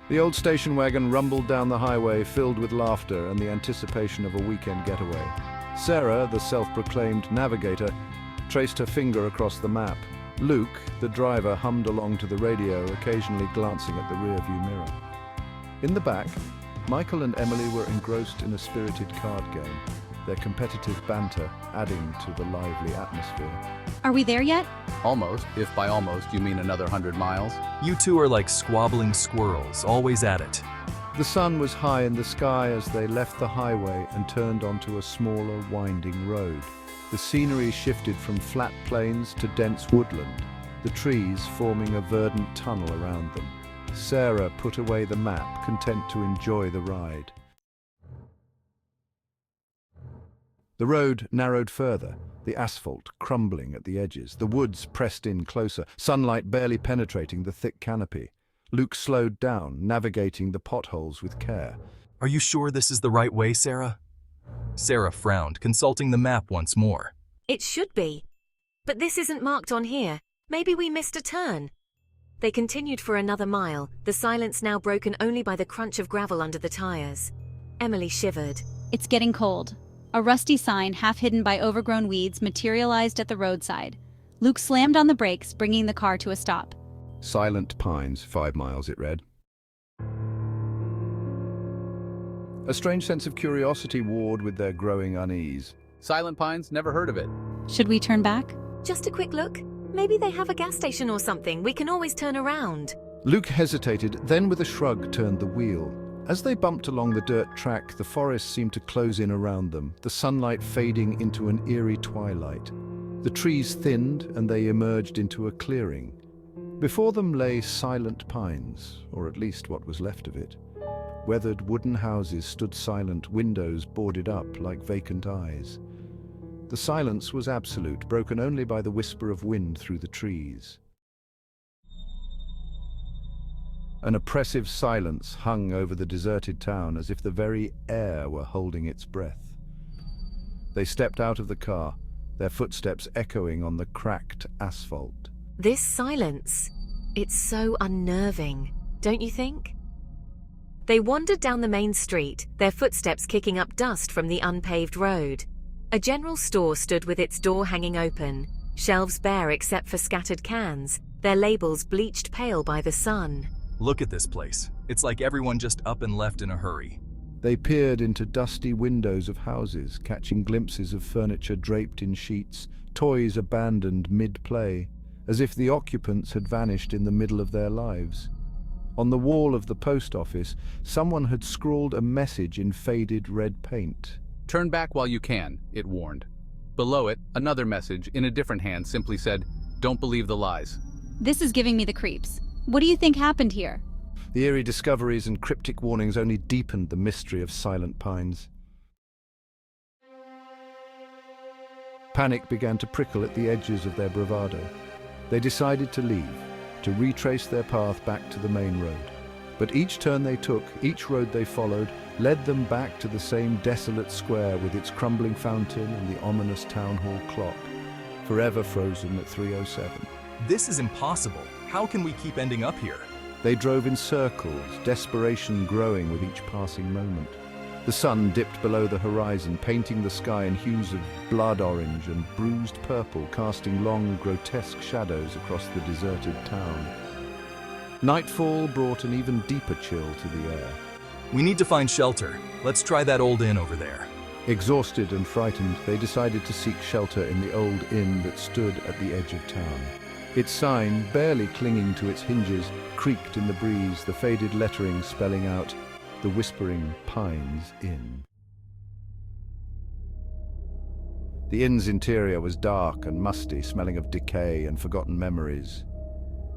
The old station wagon rumbled down the highway, filled with laughter and the anticipation of a weekend getaway. Sarah, the self-proclaimed navigator, traced her finger across the map. Luke, the driver, hummed along to the radio, occasionally glancing at the rearview mirror. In the back, Michael and Emily were engrossed in a spirited card game, their competitive banter adding to the lively atmosphere. Are we there yet? Almost, if by almost you mean another 100 miles. You two are like squabbling squirrels, always at it. The sun was high in the sky as they left the highway and turned onto a smaller, winding road. The scenery shifted from flat plains to dense woodland, the trees forming a verdant tunnel around them. Sarah put away the map, content to enjoy the ride. The road narrowed further, the asphalt crumbling at the edges, the woods pressed in closer, sunlight barely penetrating the thick canopy. Luke slowed down, navigating the potholes with care. Are you sure this is the right way, Sarah? Sarah frowned, consulting the map once more. It should be. But this isn't marked on here. Maybe we missed a turn. They continued for another mile, the silence now broken only by the crunch of gravel under the tires. Emily shivered. It's getting cold. A rusty sign, half hidden by overgrown weeds, materialized at the roadside. Luke slammed on the brakes, bringing the car to a stop. Silent Pines, 5 miles, it read. A strange sense of curiosity warred with their growing unease. Silent Pines, never heard of it. Should we turn back? Just a quick look. Maybe they have a gas station or something. We can always turn around. Luke hesitated, then with a shrug turned the wheel. As they bumped along the dirt track, the forest seemed to close in around them, the sunlight fading into an eerie twilight. The trees thinned and they emerged into a clearing. Before them lay Silent Pines, or at least what was left of it. Weathered wooden houses stood silent, windows boarded up like vacant eyes. The silence was absolute, broken only by the whisper of wind through the trees. An oppressive silence hung over the deserted town as if the very air were holding its breath. They stepped out of the car, their footsteps echoing on the cracked asphalt. This silence, it's so unnerving, don't you think? They wandered down the main street, their footsteps kicking up dust from the unpaved road. A general store stood with its door hanging open, shelves bare except for scattered cans, their labels bleached pale by the sun. Look at this place. It's like everyone just up and left in a hurry. They peered into dusty windows of houses, catching glimpses of furniture draped in sheets, toys abandoned mid-play, as if the occupants had vanished in the middle of their lives. On the wall of the post office, someone had scrawled a message in faded red paint. Turn back while you can, it warned. Below it, another message in a different hand simply said, don't believe the lies. This is giving me the creeps. What do you think happened here? The eerie discoveries and cryptic warnings only deepened the mystery of Silent Pines. Panic began to prickle at the edges of their bravado. They decided to leave, to retrace their path back to the main road. But each turn they took, each road they followed, led them back to the same desolate square with its crumbling fountain and the ominous town hall clock, forever frozen at 3:07. This is impossible. How can we keep ending up here? They drove in circles, desperation growing with each passing moment. The sun dipped below the horizon, painting the sky in hues of blood orange and bruised purple, casting long, grotesque shadows across the deserted town. Nightfall brought an even deeper chill to the air. We need to find shelter. Let's try that old inn over there. Exhausted and frightened, they decided to seek shelter in the old inn that stood at the edge of town. Its sign, barely clinging to its hinges, creaked in the breeze, the faded lettering spelling out, "The Whispering Pines Inn." The inn's interior was dark and musty, smelling of decay and forgotten memories.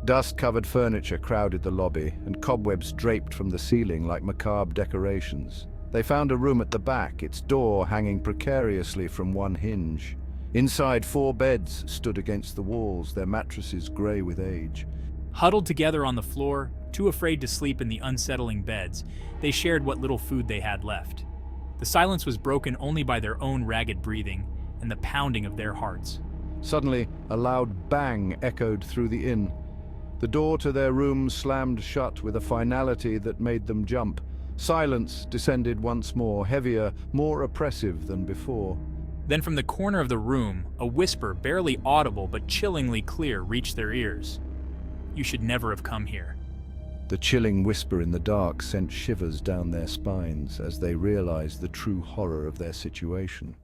Dust-covered furniture crowded the lobby, and cobwebs draped from the ceiling like macabre decorations. They found a room at the back, its door hanging precariously from one hinge. Inside, 4 beds stood against the walls, their mattresses grey with age. Huddled together on the floor, too afraid to sleep in the unsettling beds, they shared what little food they had left. The silence was broken only by their own ragged breathing and the pounding of their hearts. Suddenly, a loud bang echoed through the inn. The door to their room slammed shut with a finality that made them jump. Silence descended once more, heavier, more oppressive than before. Then from the corner of the room, a whisper, barely audible but chillingly clear, reached their ears. "You should never have come here." The chilling whisper in the dark sent shivers down their spines as they realized the true horror of their situation.